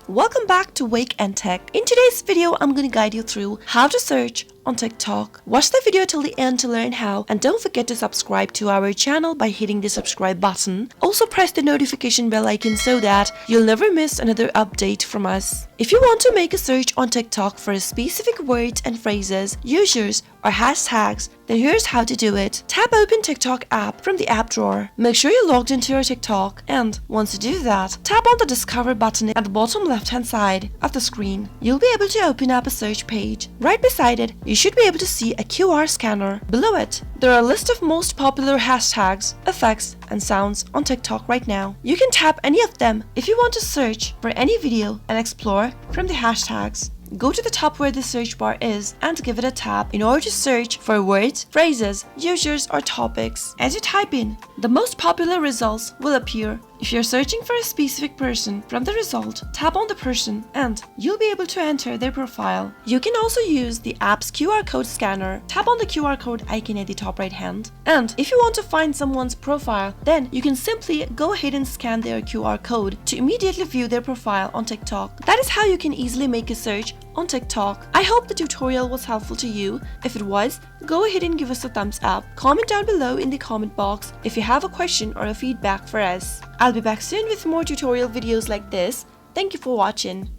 Welcome back to Wake&Tech. In today's video, I'm going to guide you through how to search on TikTok. Watch the video till the end to learn how, and don't forget to subscribe to our channel by hitting the subscribe button. Also press the notification bell icon so that you'll never miss another update from us. If you want to make a search on TikTok for specific words and phrases, users, or hashtags, then here's how to do it. Tap open TikTok app from the app drawer. Make sure you're logged into your TikTok, and once you do that, tap on the discover button at the bottom left hand side of the screen. You'll be able to open up a search page. Right beside it, you should be able to see a QR scanner. Below it, there are a list of most popular hashtags, effects, and sounds on TikTok right now. You can tap any of them if you want to search for any video and explore from the hashtags. Go to the top where the search bar is and give it a tap in order to search for words, phrases, users, or topics. As you type in, the most popular results will appear. If you're searching for a specific person, from the result, tap on the person and you'll be able to enter their profile. You can also use the app's QR code scanner. Tap on the QR code icon at the top right hand. And if you want to find someone's profile, then you can simply go ahead and scan their QR code to immediately view their profile on TikTok. That is how you can easily make a search on TikTok. I hope the tutorial was helpful to you. If it was, go ahead and give us a thumbs up. Comment down below in the comment box if you have a question or a feedback for us. I'll be back soon with more tutorial videos like this. Thank you for watching.